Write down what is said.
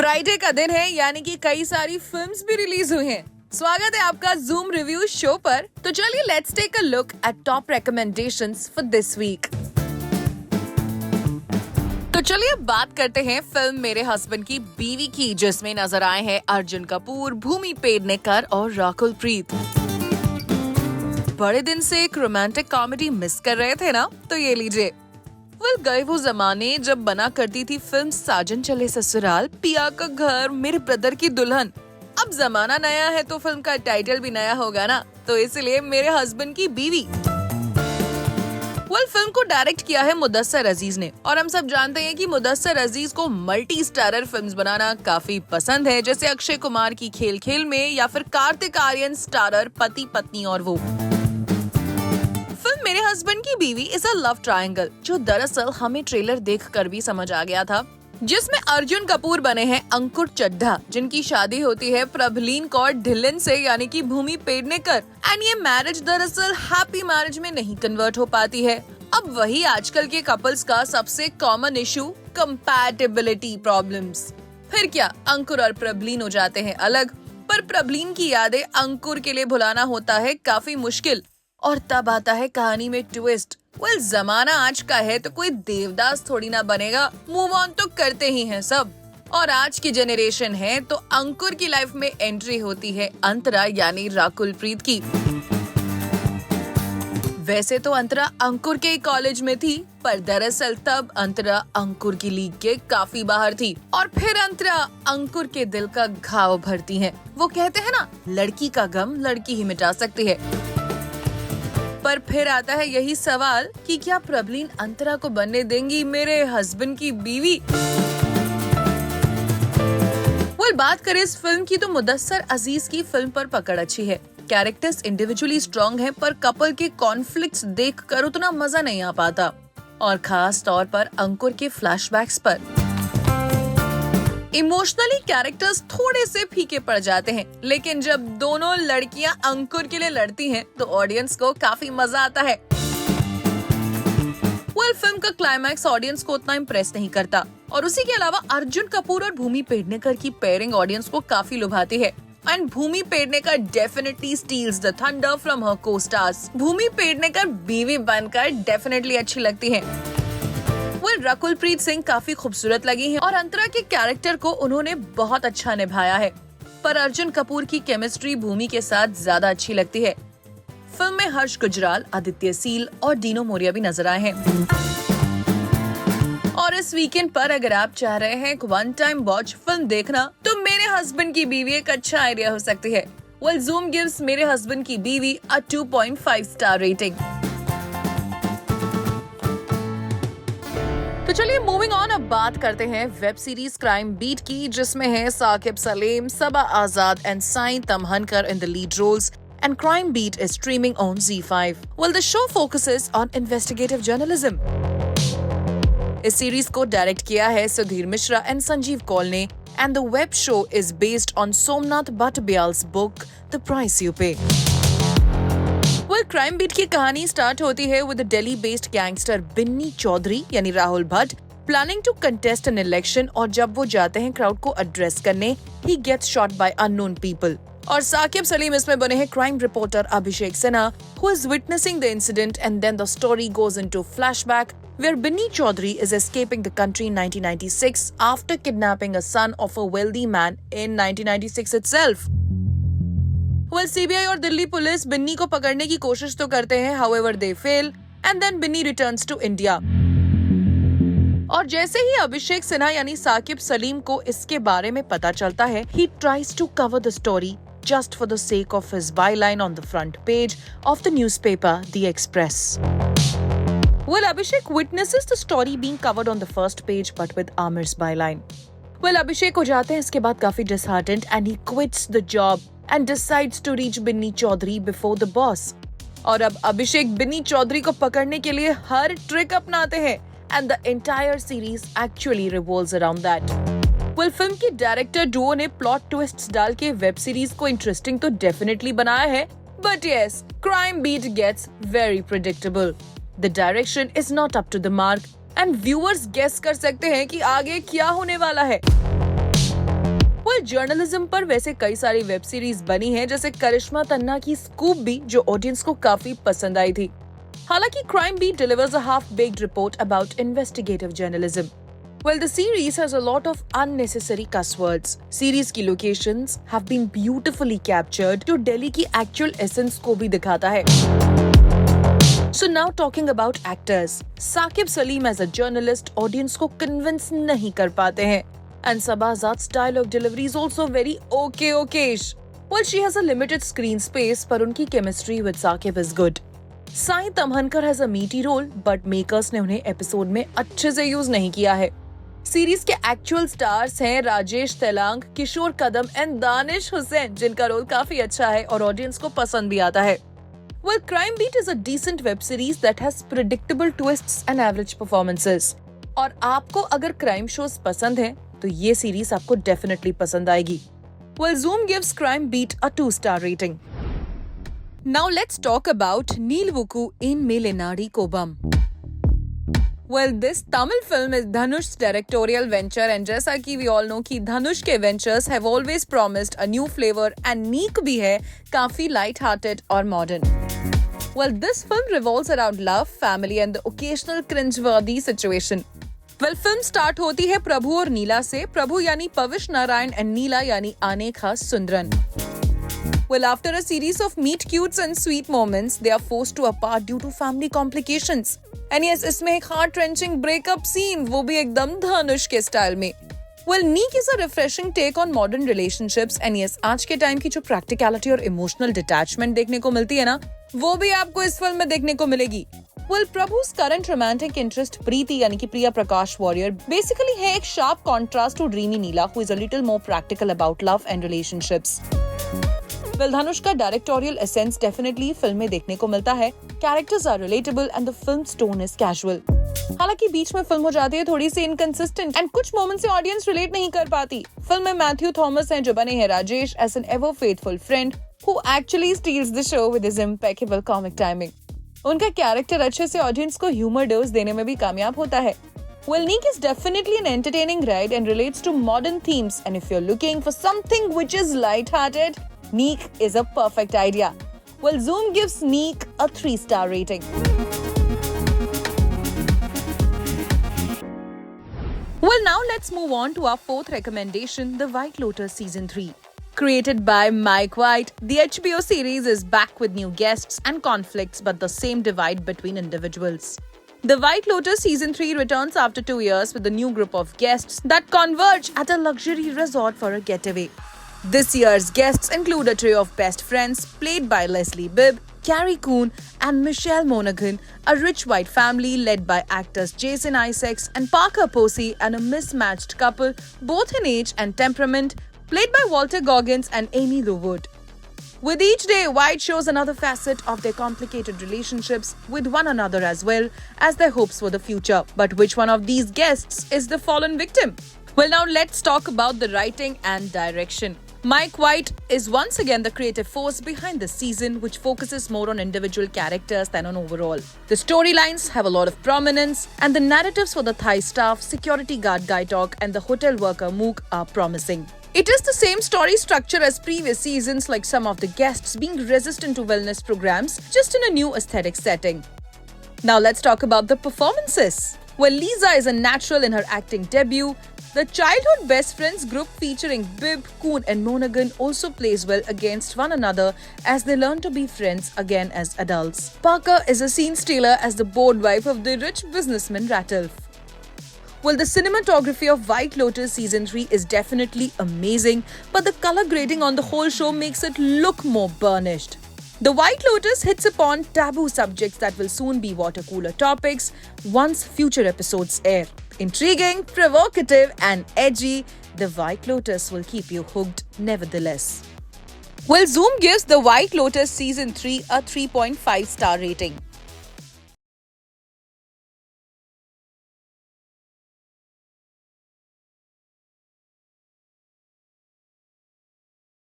Friday का दिन है, यानी कि कई सारी फिल्म्स भी रिलीज हुई हैं। स्वागत है आपका जूम रिव्यू शो पर। तो चलिए let's take a look at top recommendations for this week. तो चलिए बात करते हैं फिल्म मेरे हस्बैंड की बीवी की, जिसमें नजर आए हैं अर्जुन कपूर, भूमि पेडनेकर और राकुल प्रीत। बड़े दिन से एक रोमांटिक कॉमेडी मिस कर रहे थे ना, तो ये लीजिए। गए वो जमाने जब बना करती थी फिल्म साजन चले ससुराल, पिया का घर, मेरे ब्रदर की दुल्हन। अब जमाना नया है तो फिल्म का टाइटल भी नया होगा ना, तो इसलिए मेरे हस्बैंड की बीवी। फिल्म को डायरेक्ट किया है मुदस्सर अजीज ने, और हम सब जानते हैं कि मुदस्सर अजीज को मल्टी स्टारर फिल्म्स बनाना काफी पसंद है, जैसे अक्षय कुमार की खेल खेल में या फिर कार्तिक आर्यन स्टारर पति पत्नी और वो। मेरे हस्बैंड की बीवी इज अ लव ट्रायंगल, जो दरअसल हमें ट्रेलर देखकर भी समझ आ गया था, जिसमें अर्जुन कपूर बने हैं अंकुर चड्ढा, जिनकी शादी होती है प्रभलीन कौर ढिल्लन से, यानी कि भूमि पेडनेकर। एंड ये मैरिज दरअसल हैप्पी मैरिज में नहीं कन्वर्ट हो पाती है। अब वही आजकल के कपल्स का सबसे कॉमन इशू, कंपैटिबिलिटी प्रॉब्लम्स। फिर क्या, अंकुर और प्रभलीन हो जाते हैं अलग, पर प्रभलीन की यादें अंकुर के लिए भुलाना होता है काफी मुश्किल। और तब आता है कहानी में ट्विस्ट। जमाना आज का है तो कोई देवदास थोड़ी ना बनेगा, मूव ऑन तो करते ही हैं सब। और आज की जनरेशन है तो अंकुर की लाइफ में एंट्री होती है अंतरा यानी राकुल प्रीत की। वैसे तो अंतरा अंकुर के कॉलेज में थी, पर दरअसल तब अंतरा अंकुर की लीग के काफी बाहर थी। और फिर अंतरा अंकुर के दिल का घाव भरती है। वो कहते हैं ना, लड़की का गम लड़की ही मिटा सकती है। पर फिर आता है यही सवाल कि क्या प्रभलीन अंतरा को बनने देंगी मेरे हस्बैंड की बीवी? बात करें इस फिल्म की तो मुदस्सर अजीज की फिल्म पर पकड़ अच्छी है। कैरेक्टर्स इंडिविजुअली स्ट्रॉन्ग हैं, पर कपल के कॉन्फ्लिक्ट्स देखकर उतना मजा नहीं आ पाता, और खास तौर पर अंकुर के फ्लैशबैक्स पर। इमोशनली कैरेक्टर्स थोड़े से फीके पड़ जाते हैं, लेकिन जब दोनों लड़कियां अंकुर के लिए लड़ती हैं तो ऑडियंस को काफी मजा आता है। फिल्म का क्लाइमैक्स ऑडियंस को उतना इम्प्रेस नहीं करता, और उसी के अलावा अर्जुन कपूर और भूमि पेडनेकर की पेयरिंग ऑडियंस को काफी लुभाती है। And Bhumi Pednekar definitely steals the thunder from her co-stars. Bhumi Pednekar बीवी बनकर डेफिनेटली अच्छी लगती है। राकुल प्रीत सिंह काफी खूबसूरत लगी हैं, और अंतरा के कैरेक्टर को उन्होंने बहुत अच्छा निभाया है। पर अर्जुन कपूर की केमिस्ट्री भूमि के साथ ज्यादा अच्छी लगती है। फिल्म में हर्ष गुजराल, आदित्य सील और डीनो मोरिया भी नजर आए हैं। और इस वीकेंड पर अगर आप चाह रहे हैं एक वन टाइम वॉच फिल्म देखना, तो मेरे हस्बैंड की बीवी एक अच्छा आइडिया हो सकती है। Zoom gives मेरे हस्बैंड की बीवी a 2.5 स्टार रेटिंग। तो चलिए मूविंग ऑन, अब बात करते हैं वेब सीरीज क्राइम बीट की, जिसमें है Saqib Saleem, Saba Azad and Sai Tamhankar in the lead roles, and Crime Beat is streaming on ZEE5. The show focuses on investigative journalism. इस सीरीज को डायरेक्ट किया है सुधीर मिश्रा एंड संजीव कौल ने, and the web show is based on Somnath Bhattbiyal's book The Price You Pay. Crime beat की कहानी start होती है with Delhi based gangster Binny Chaudhary यानी Rahul Bhatt planning to contest an election, और जब वो जाते हैं क्राउड को एड्रेस करने, he gets shot by unknown people. और साकिब सलीम इसमें बने हैं crime reporter Abhishek Sinha, who is witnessing the incident, and then the story goes into flashback where Binny Chaudhary is escaping the country in 1996 after kidnapping a son of a wealthy man in 1996 itself. CBI और Delhi police Binni को पकड़ने की कोशिश तो करते हैं, however they fail, and then Binny returns to India. और जैसे ही अभिषेक सिन्हा यानी साकिब सलीम को इसके बारे में पता चलता है, he tries to cover the story just for the sake of his byline on the front page of the newspaper The Express. Abhishek witnesses the story being covered on the first page but with Amir's byline. Abhishek हो जाते हैं इसके बाद काफी disheartened, and he quits the job and decides to reach Binny Chaudhary before the boss. और अब अभिषेक बिन्नी चौधरी को पकड़ने के लिए हर ट्रिक अपनाते हैं, and the entire series actually revolves around that. Film की डायरेक्टर डुओ ने प्लॉट ट्विस्ट्स डाल के वेब सीरीज को इंटरेस्टिंग तो डेफिनेटली बनाया है, but yes, Crime Beat gets very predictable. The direction is not up to the mark, and viewers guess कर सकते हैं कि आगे क्या होने वाला है। जर्नलिज्म पर वैसे कई सारी वेब सीरीज बनी है, जैसे करिश्मा तन्ना की स्कूप भी, जो ऑडियंस को काफी पसंद आई थी। हालांकि crime beat delivers a half-baked report about investigative journalism. Well, the series has a lot of unnecessary cuss words. Series की locations have been beautifully captured, जो दिल्ली की actual essence को भी दिखाता है। So now talking about actors. Saqib Salim as a journalist audience को convince नहीं कर पाते हैं. And Sabah Azad's dialogue delivery is also very okay-ish. Well, she has a limited screen space, पर उनकी chemistry with Saqib is good. Sai तमहनकर has a meaty role, but makers ने उन्हें episode में अच्छे से यूज नहीं किया है। सीरीज के एक्चुअल स्टार्स हैं राजेश तेलांग, किशोर कदम एंड दानिश हुसैन, जिनका रोल काफी अच्छा है और ऑडियंस को पसंद भी आता है। Well, Crime Beat is a decent web series that has predictable twists and average performances. और आपको अगर क्राइम शोज पसंद हैं, तो ये सीरीज आपको डेफिनेटली पसंद आएगी। Well, Zoom gives Crime Beat a 2-star rating. Now let's talk about Neelvuku in Melenadi Kobam. Well, this Tamil film is Dhanush's directorial venture, and जैसा कि we all know कि धनुष के ventures have always promised a new flavor, and Neek भी है काफी light-hearted और modern. Well, this film revolves around love, family, and the occasional cringe-worthy situation. Well, film start होती है प्रभु और नीला से, प्रभु यानी पविश नारायण and नीला यानी आनेखा Sundaran. Well, after a series of meet cutes and sweet moments, they are forced to apart due to family complications. And yes, इसमें एक heart-wrenching breakup scene, वो भी एकदम धनुष के स्टाइल में. Well, Neek is a refreshing take on modern relationships, and yes, आज के time की जो practicality और emotional detachment देखने को मिलती है ना, वो भी आपको इस फिल्म में देखने को मिलेगी. Well, Prabhu's current romantic interest प्रीति यानी कि प्रिया प्रकाश वॉरियर basically है एक sharp contrast to dreamy Neela, who is a little more practical about love and relationships. Well, धनुष का directorial essence definitely फिल्म में देखने को मिलता है. Characters are relatable and the film's tone is casual. हालांकि बीच में फिल्म हो जाती है थोड़ी सी inconsistent and कुछ मोमेंट से ऑडियंस रिलेट नहीं कर पाती. फिल्म में मैथ्यू थॉमस हैं जो बने हैं Rajesh as an ever faithful friend who actually steals the show with his impeccable comic timing. उनका कैरेक्टर अच्छे से ऑडियंस को ह्यूमर डोज देने में भी कामयाब होता है. Well, Neek is definitely an entertaining ride and relates to modern themes, and if you're looking for something which is light-hearted, Neek is a perfect idea. Well, Zoom gives Neek a 3-star rating. Well, now let's move on to our fourth recommendation, The White Lotus Season 3. Created by Mike White, the HBO series is back with new guests and conflicts, but the same divide between individuals. The White Lotus Season 3 returns after 2 years with a new group of guests that converge at a luxury resort for a getaway. This year's guests include a trio of best friends played by Leslie Bibb, Carrie Coon, and Michelle Monaghan, a rich white family led by actors Jason Isaacs and Parker Posey, and a mismatched couple, both in age and temperament, played by Walter Goggins and Amy Lowood. With each day, White shows another facet of their complicated relationships with one another as well as their hopes for the future. But which one of these guests is the fallen victim? Well, now let's talk about the writing and direction. Mike White is once again the creative force behind this season, which focuses more on individual characters than on overall. The storylines have a lot of prominence, and the narratives for the Thai staff, security guard Guy Talk, and the hotel worker Mook are promising. It is the same story structure as previous seasons, like some of the guests being resistant to wellness programs, just in a new aesthetic setting. Now let's talk about the performances. Well, Lisa is a natural in her acting debut. The childhood best friends group featuring Bibb, Coon and Monaghan also plays well against one another as they learn to be friends again as adults. Parker is a scene stealer as the bored wife of the rich businessman Ratulf. Well, the cinematography of White Lotus Season 3 is definitely amazing, but the color grading on the whole show makes it look more burnished. The White Lotus hits upon taboo subjects that will soon be water cooler topics once future episodes air. Intriguing, provocative, and edgy, The White Lotus will keep you hooked nevertheless. Well, Zoom gives The White Lotus Season 3 a 3.5-star rating.